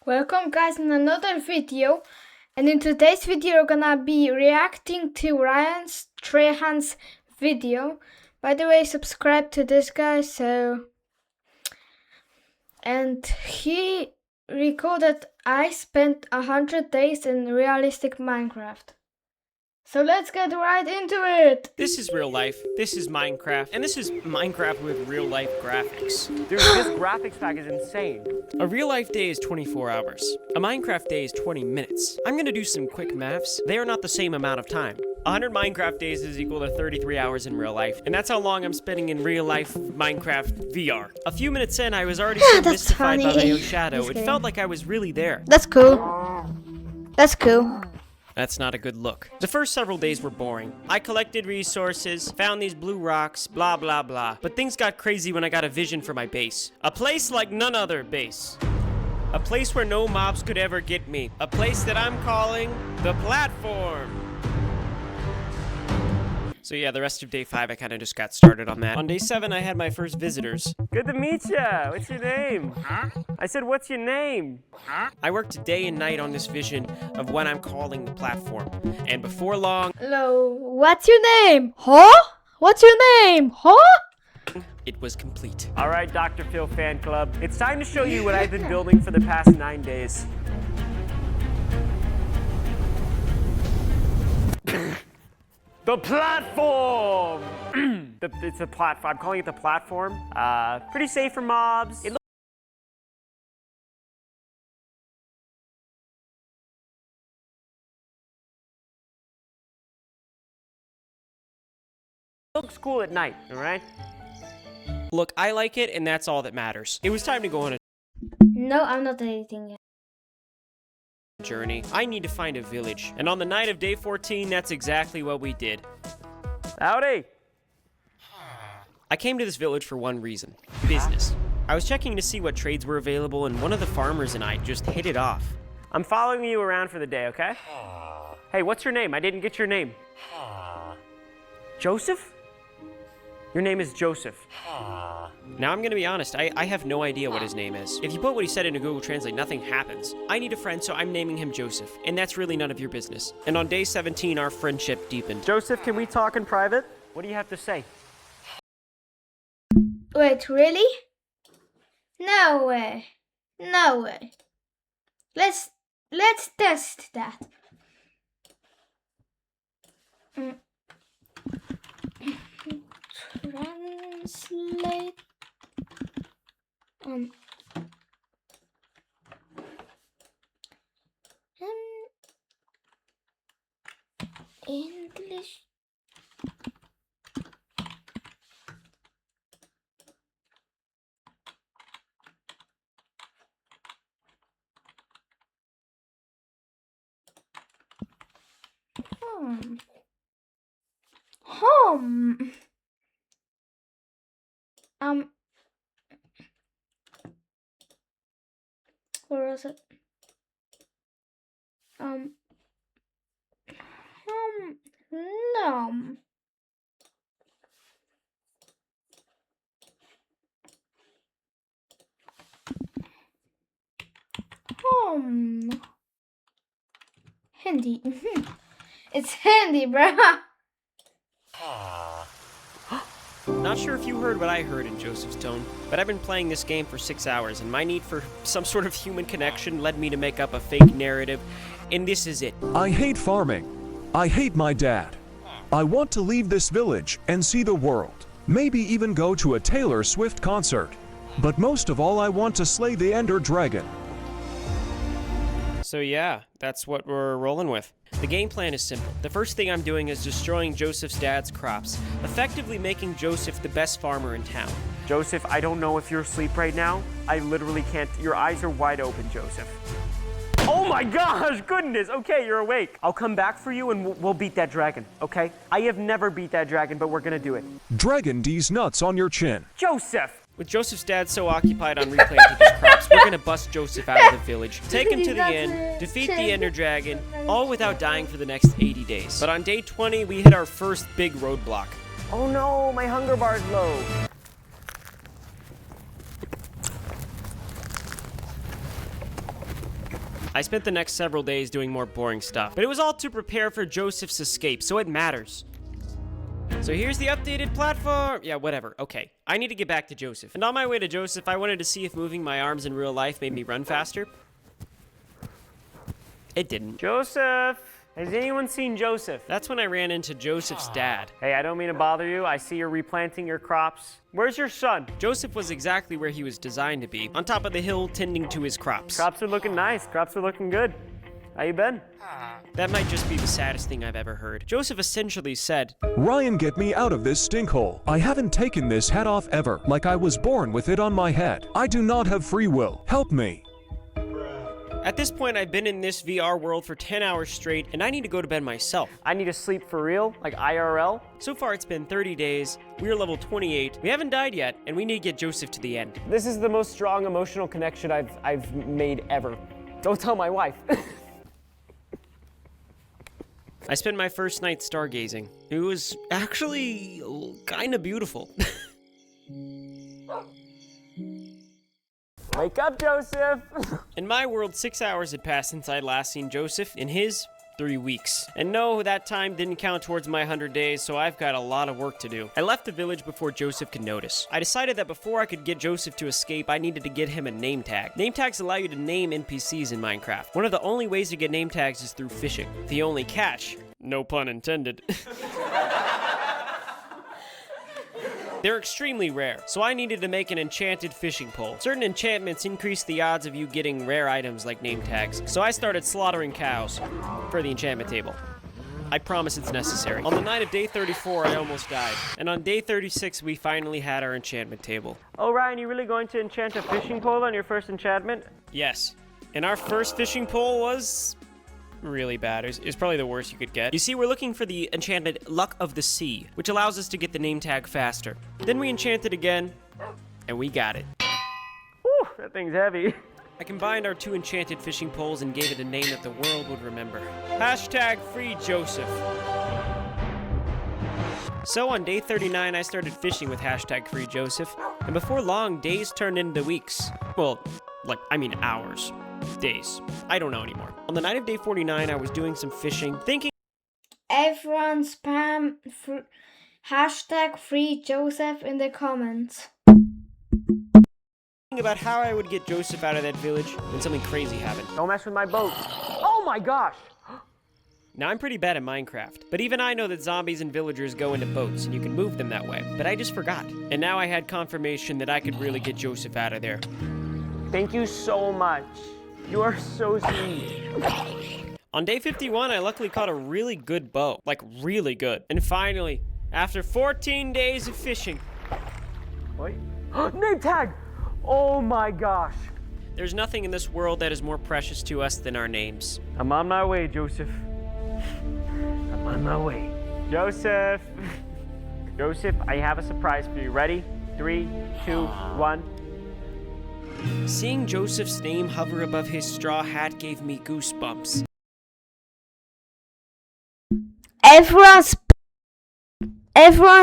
Welcome guys in another video, and in today's video we're gonna be reacting to Trahan's video. By the way, subscribe to this guy. And he recorded I spent 100 days in realistic Minecraft. So let's get right into it! This is real life, this is Minecraft, and this is Minecraft with real life graphics. Dude, this graphics pack is insane. A real life day is 24 hours. A Minecraft day is 20 minutes. I'm gonna do some quick maths. They are not the same amount of time. 100 Minecraft days is equal to 33 hours in real life, and that's how long I'm spending in real life Minecraft VR. A few minutes in, I was already so mystified by my own shadow, it felt like I was really there. That's cool. That's cool. That's not a good look. The first several days were boring. I collected resources, found these blue rocks, blah blah blah. But things got crazy when I got a vision for my base. A place like none other base. A place where no mobs could ever get me. A place that I'm calling the platform. So yeah, the rest of day 5 I kind of just got started on that. On day 7 I had my first visitors. Good to meet ya. What's your name? Huh? I said, what's your name? Huh? I worked day and night on this vision of what I'm calling the platform. And before long... Hello, what's your name? Huh? What's your name? Huh? It was complete. All right, Dr. Phil fan club. It's time to show you what I've been building for the past 9 days. The platform! It's a platform. I'm calling it the platform. Pretty safe for mobs. It looks cool at night, all right? Look, I like it, and that's all that matters. It was time to go on a No, I'm not editing yet. Journey. I need to find a village. And on the night of day 14, that's exactly what we did. Howdy! I came to this village for one reason. Business. I was checking to see what trades were available, and one of the farmers and I just hit it off. I'm following you around for the day, okay? Hey, what's your name? I didn't get your name. Joseph? Your name is Joseph. Now I'm gonna be honest, I have no idea what his name is. If you put what he said into Google Translate, nothing happens. I need a friend, so I'm naming him Joseph, and that's really none of your business. And on day 17, our friendship deepened. Joseph, can we talk in private? What do you have to say? Wait, really? No way. No way. Let's test that. Translate English. Home. Where is it? No. Home. Handy. It's handy, bruh. Not sure if you heard what I heard in Joseph's tone, but I've been playing this game for 6 hours, and my need for some sort of human connection led me to make up a fake narrative, and this is it. I hate farming. I hate my dad. I want to leave this village and see the world. Maybe even go to a Taylor Swift concert. But most of all, I want to slay the Ender Dragon. So yeah, that's what we're rolling with. The game plan is simple. The first thing I'm doing is destroying Joseph's dad's crops, effectively making Joseph the best farmer in town. Joseph, I don't know if you're asleep right now. I literally can't. Your eyes are wide open, Joseph. Oh my gosh, goodness. Okay, you're awake. I'll come back for you and we'll beat that dragon, okay? I have never beat that dragon, but we're gonna do it. Dragon D's nuts on your chin. Joseph! With Joseph's dad so occupied on replanting his crops, we're gonna bust Joseph out of the village, take him to the end, defeat the Ender Dragon, all without dying for the next 80 days. But on day 20, we hit our first big roadblock. Oh no, my hunger bar's low. I spent the next several days doing more boring stuff, but it was all to prepare for Joseph's escape, so it matters. So here's the updated platform. Yeah, whatever. Okay, I need to get back to Joseph. And on my way to Joseph, I wanted to see if moving my arms in real life made me run faster. It didn't. Joseph! Has anyone seen Joseph? That's when I ran into Joseph's dad. Hey, I don't mean to bother you. I see you're replanting your crops. Where's your son? Joseph was exactly where he was designed to be, on top of the hill tending to his crops. Crops are looking nice. Crops are looking good. How you been? That might just be the saddest thing I've ever heard. Joseph essentially said, Ryan, get me out of this stinkhole. I haven't taken this hat off ever, like I was born with it on my head. I do not have free will. Help me. At this point, I've been in this VR world for 10 hours straight, and I need to go to bed myself. I need to sleep for real, like IRL. So far, it's been 30 days. We're level 28. We haven't died yet, and we need to get Joseph to the end. This is the most strong emotional connection I've made ever. Don't tell my wife. I spent my first night stargazing. It was actually kind of beautiful. Wake up, Joseph! In my world, 6 hours had passed since I'd last seen Joseph. In his, 3 weeks. And no, that time didn't count towards my 100 days, so I've got a lot of work to do. I left the village before Joseph could notice. I decided that before I could get Joseph to escape, I needed to get him a name tag. Name tags allow you to name NPCs in Minecraft. One of the only ways to get name tags is through fishing. The only catch, no pun intended, they're extremely rare, so I needed to make an enchanted fishing pole. Certain enchantments increase the odds of you getting rare items like name tags, so I started slaughtering cows for the enchantment table. I promise it's necessary. On the night of day 34, I almost died, and on day 36, we finally had our enchantment table. Oh, Ryan, you really going to enchant a fishing pole on your first enchantment? Yes, and our first fishing pole was really bad. It was probably the worst you could get. You see, we're looking for the enchanted Luck of the Sea, which allows us to get the name tag faster. Then we enchanted again, and we got it. Whew, that thing's heavy. I combined our 2 enchanted fishing poles and gave it a name that the world would remember. Hashtag Free Joseph. So on day 39, I started fishing with hashtag Free Joseph, and before long, days turned into weeks. Well, hours. Days. I don't know anymore. On the night of day 49, I was doing some fishing, thinking Everyone spam hashtag Free Joseph in the comments. about how I would get Joseph out of that village when something crazy happened. Don't mess with my boat. Oh my gosh! Now, I'm pretty bad at Minecraft, but even I know that zombies and villagers go into boats and you can move them that way, but I just forgot. And now I had confirmation that I could really get Joseph out of there. Thank you so much. You are so sweet. On day 51, I luckily caught a really good bow. Like, really good. And finally, after 14 days of fishing... Wait. Name tag! Oh my gosh. There's nothing in this world that is more precious to us than our names. I'm on my way, Joseph. I'm on my way. Joseph! Joseph, I have a surprise for you. Ready? 3, 2, 1. Seeing Joseph's name hover above his straw hat gave me goosebumps. Everyone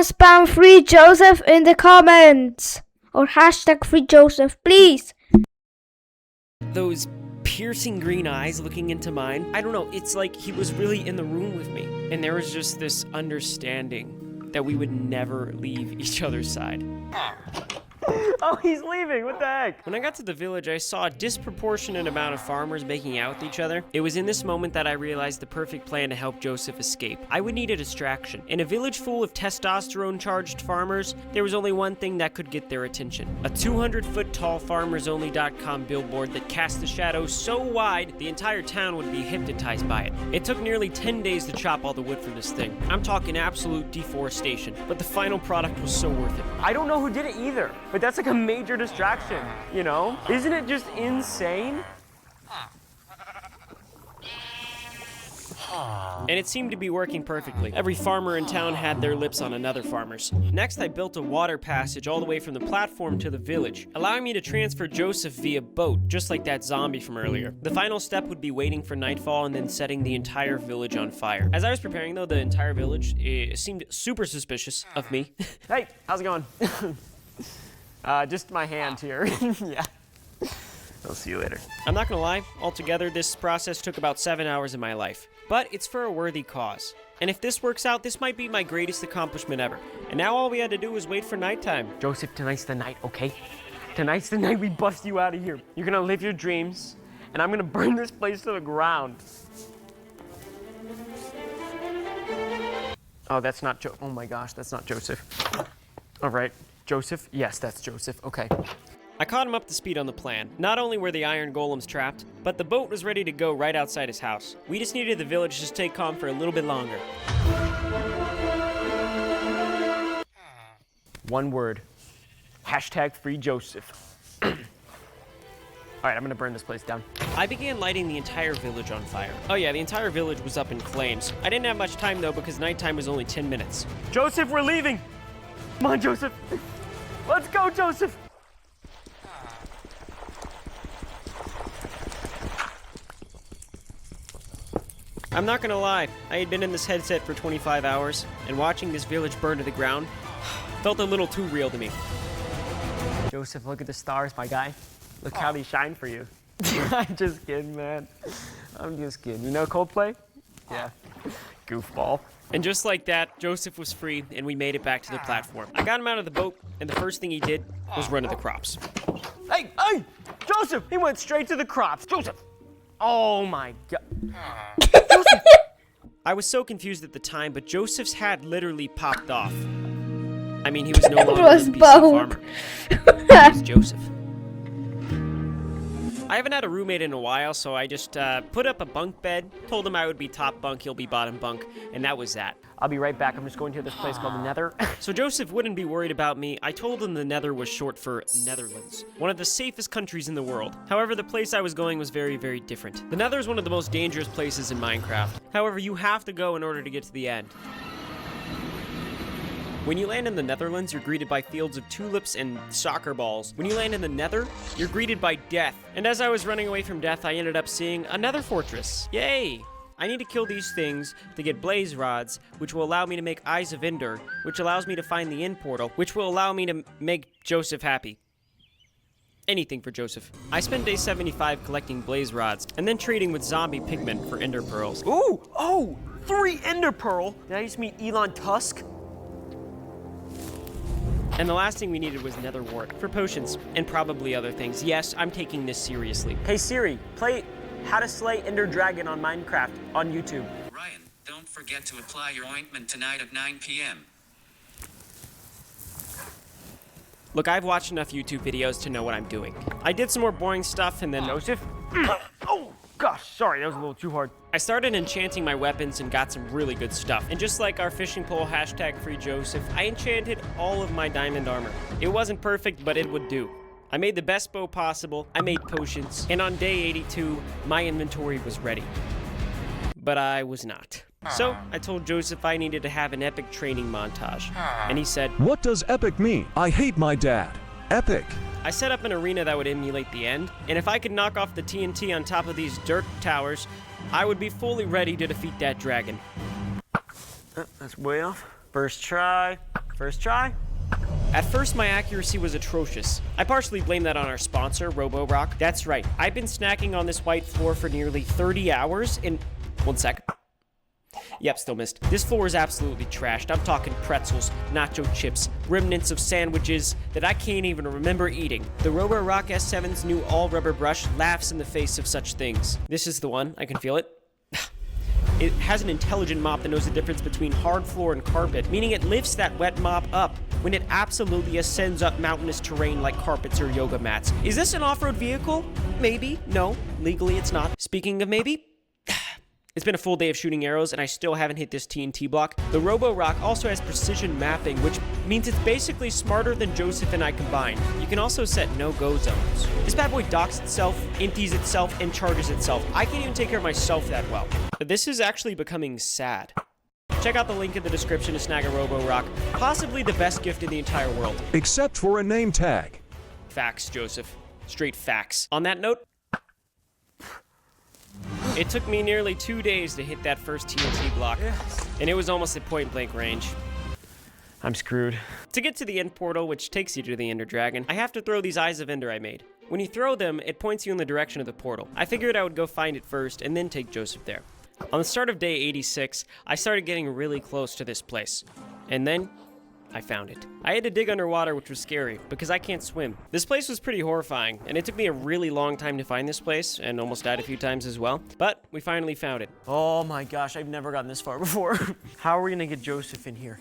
spam Free Joseph in the comments. Or hashtag Free Joseph, please. Those piercing green eyes looking into mine. I don't know, it's like he was really in the room with me. And there was just this understanding that we would never leave each other's side. Oh, he's leaving. What the heck? When I got to the village, I saw a disproportionate amount of farmers making out with each other. It was in this moment that I realized the perfect plan to help Joseph escape. I would need a distraction. In a village full of testosterone-charged farmers, there was only one thing that could get their attention. A 200-foot-tall FarmersOnly.com billboard that cast the shadow so wide, the entire town would be hypnotized by it. It took nearly 10 days to chop all the wood for this thing. I'm talking absolute deforestation, but the final product was so worth it. I don't know who did it either, but that's like a major distraction, you know? Isn't it just insane? And it seemed to be working perfectly. Every farmer in town had their lips on another farmer's. Next, I built a water passage all the way from the platform to the village, allowing me to transfer Joseph via boat, just like that zombie from earlier. The final step would be waiting for nightfall and then setting the entire village on fire. As I was preparing, though, the entire village seemed super suspicious of me. Hey, how's it going? Just my hand here. Yeah. I'll see you later. I'm not gonna lie, altogether this process took about 7 hours of my life. But it's for a worthy cause. And if this works out, this might be my greatest accomplishment ever. And now all we had to do was wait for nighttime. Joseph, tonight's the night, okay? Tonight's the night we bust you out of here. You're gonna live your dreams, and I'm gonna burn this place to the ground. Oh, that's not oh my gosh, that's not Joseph. All right, Joseph? Yes, that's Joseph, okay. I caught him up to speed on the plan. Not only were the iron golems trapped, but the boat was ready to go right outside his house. We just needed the village to stay calm for a little bit longer. One word. Hashtag free Joseph. All right, I'm gonna burn this place down. I began lighting the entire village on fire. Oh yeah, the entire village was up in flames. I didn't have much time though because nighttime was only 10 minutes. Joseph, we're leaving. Come on, Joseph. Let's go, Joseph. I'm not gonna lie, I had been in this headset for 25 hours, and watching this village burn to the ground felt a little too real to me. Joseph, look at the stars, my guy. Look how they shine for you. I'm just kidding, man. I'm just kidding. You know Coldplay? Yeah. Goofball. And just like that, Joseph was free, and we made it back to the platform. I got him out of the boat, and the first thing he did was run to the crops. Hey, hey! Joseph! He went straight to the crops. Joseph! Oh my God. Joseph! I was so confused at the time, but Joseph's hat literally popped off. I mean, he was no longer a was PC both. farmer. He was Joseph. I haven't had a roommate in a while, so I just put up a bunk bed, told him I would be top bunk, he'll be bottom bunk, and that was that. I'll be right back. I'm just going to this place called the Nether. So Joseph wouldn't be worried about me. I told him the Nether was short for Netherlands, one of the safest countries in the world. However, the place I was going was very, very different. The Nether is one of the most dangerous places in Minecraft. However, you have to go in order to get to the end. When you land in the Netherlands, you're greeted by fields of tulips and soccer balls. When you land in the Nether, you're greeted by death. And as I was running away from death, I ended up seeing a Nether fortress. Yay! I need to kill these things to get blaze rods, which will allow me to make Eyes of Ender, which allows me to find the end portal, which will allow me to make Joseph happy. Anything for Joseph. I spent day 75 collecting blaze rods, and then trading with zombie pigmen for ender pearls. Ooh! Oh! 3 ender pearl! Did I just meet Elon Tusk? And the last thing we needed was nether wart for potions, and probably other things. Yes, I'm taking this seriously. Hey Siri, play How to Slay Ender Dragon on Minecraft on YouTube. Ryan, don't forget to apply your ointment tonight at 9 p.m. Look, I've watched enough YouTube videos to know what I'm doing. I did some more boring stuff and then Joseph? Oh, gosh, sorry, that was a little too hard. I started enchanting my weapons and got some really good stuff. And just like our fishing pole hashtag free Joseph, I enchanted all of my diamond armor. It wasn't perfect, but it would do. I made the best bow possible, I made potions, and on day 82, my inventory was ready. But I was not. So, I told Joseph I needed to have an epic training montage. And he said, What does epic mean? I hate my dad. Epic. I set up an arena that would emulate the end, and if I could knock off the TNT on top of these dirt towers, I would be fully ready to defeat that dragon. That's way off. First try. First try. At first, my accuracy was atrocious. I partially blame that on our sponsor, Roborock. That's right, I've been snacking on this white floor for nearly 30 hours, and... 1 sec. Yep, still missed. This floor is absolutely trashed. I'm talking pretzels, nacho chips, remnants of sandwiches that I can't even remember eating. The Roborock S7's new all-rubber brush laughs in the face of such things. This is the one. I can feel it. It has an intelligent mop that knows the difference between hard floor and carpet, meaning it lifts that wet mop up when it absolutely ascends up mountainous terrain like carpets or yoga mats. Is this an off-road vehicle? Maybe. No. Legally, it's not. Speaking of maybe... It's been a full day of shooting arrows, and I still haven't hit this TNT block. The Roborock also has precision mapping, which means it's basically smarter than Joseph and I combined. You can also set no-go zones. This bad boy docks itself, empties itself, and charges itself. I can't even take care of myself that well. But this is actually becoming sad. Check out the link in the description to snag a Roborock, possibly the best gift in the entire world. Except for a name tag. Facts, Joseph. Straight facts. On that note, it took me nearly 2 days to hit that first TNT block, and it was almost at point-blank range. I'm screwed. To get to the end portal, which takes you to the Ender Dragon, I have to throw these Eyes of Ender I made. When you throw them, it points you in the direction of the portal. I figured I would go find it first and then take Joseph there. On the start of day 86, I started getting really close to this place. And then, I found it. I had to dig underwater, which was scary, because I can't swim. This place was pretty horrifying, and it took me a really long time to find this place, and almost died a few times as well. But, we finally found it. Oh my gosh, I've never gotten this far before. How are we gonna get Joseph in here?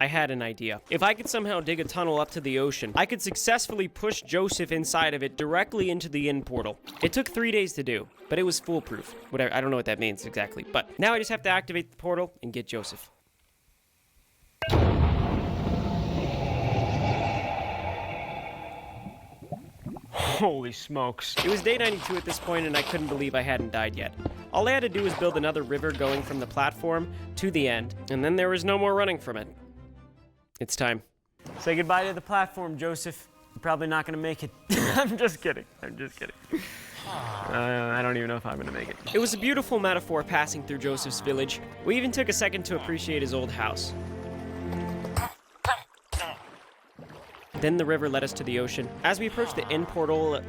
I had an idea. If I could somehow dig a tunnel up to the ocean, I could successfully push Joseph inside of it directly into the end portal. It took 3 days to do, but it was foolproof. Whatever, I don't know what that means exactly, but now I just have to activate the portal and get Joseph. Holy smokes. It was day 92 at this point, and I couldn't believe I hadn't died yet. All I had to do was build another river going from the platform to the end, and then there was no more running from it. It's time. Say goodbye to the platform, Joseph. You're probably not gonna make it. I'm just kidding. I'm just kidding. I don't even know if I'm gonna make it. It was a beautiful metaphor passing through Joseph's village. We even took a second to appreciate his old house. Then the river led us to the ocean. As we approached the end portal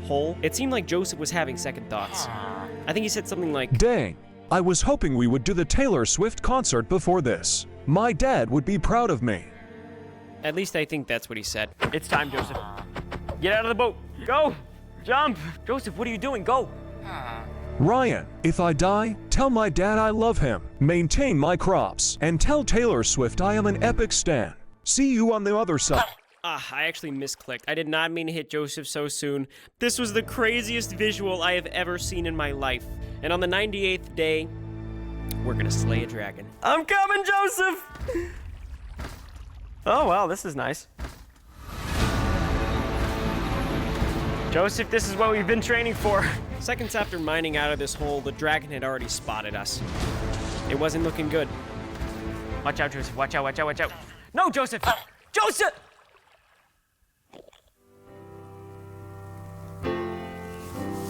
hole, it seemed like Joseph was having second thoughts. I think he said something like, Dang, I was hoping we would do the Taylor Swift concert before this. My dad would be proud of me. At least I think that's what he said. It's time, Joseph. Get out of the boat. Go. Jump. Joseph, what are you doing? Go. Ryan, if I die, tell my dad I love him, maintain my crops, and tell Taylor Swift I am an epic stan. See you on the other side. I actually misclicked. I did not mean to hit Joseph so soon. This was the craziest visual I have ever seen in my life. And on the 98th day, we're gonna slay a dragon. I'm coming, Joseph. Oh, wow, this is nice. Joseph, this is what we've been training for. Seconds after mining out of this hole, the dragon had already spotted us. It wasn't looking good. Watch out, Joseph. Watch out, watch out, watch out. No, Joseph! Joseph!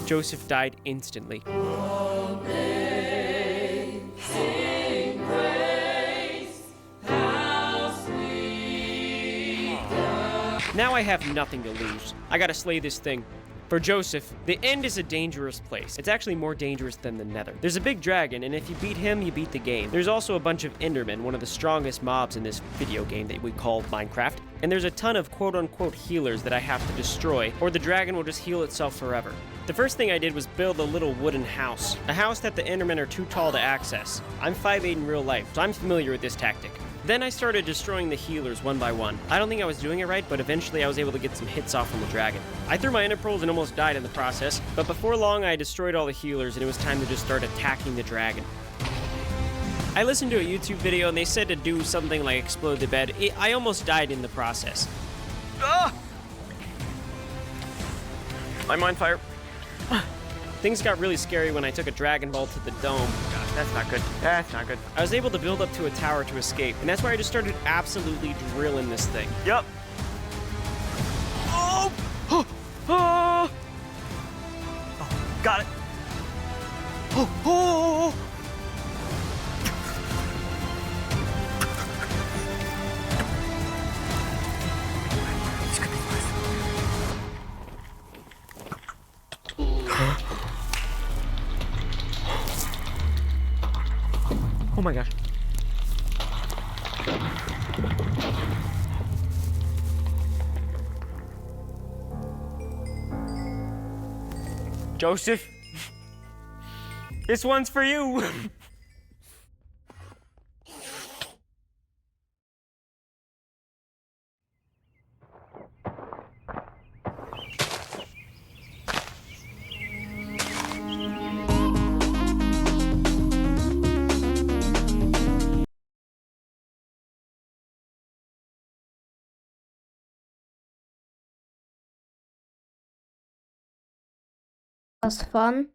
Joseph died instantly. Now I have nothing to lose. I gotta slay this thing. For Joseph, the end is a dangerous place. It's actually more dangerous than the Nether. There's a big dragon, and if you beat him, you beat the game. There's also a bunch of Endermen, one of the strongest mobs in this video game that we call Minecraft. And there's a ton of quote-unquote healers that I have to destroy, or the dragon will just heal itself forever. The first thing I did was build a little wooden house. A house that the Endermen are too tall to access. I'm 5'8" in real life, so I'm familiar with this tactic. Then I started destroying the healers one by one. I don't think I was doing it right, but eventually I was able to get some hits off on the dragon. I threw my ender pearls and almost died in the process, but before long I destroyed all the healers and it was time to just start attacking the dragon. I listened to a YouTube video and they said to do something like explode the bed. I almost died in the process. Ah! I'm on fire. Things got really scary when I took a Dragon Ball to the dome. Gosh, that's not good. That's not good. I was able to build up to a tower to escape, and that's where I just started absolutely drilling this thing. Yep. Oh! Oh! Oh! Oh, got it. Oh! Oh! This could be fun. Oh my gosh. Joseph, this one's for you. Was fun.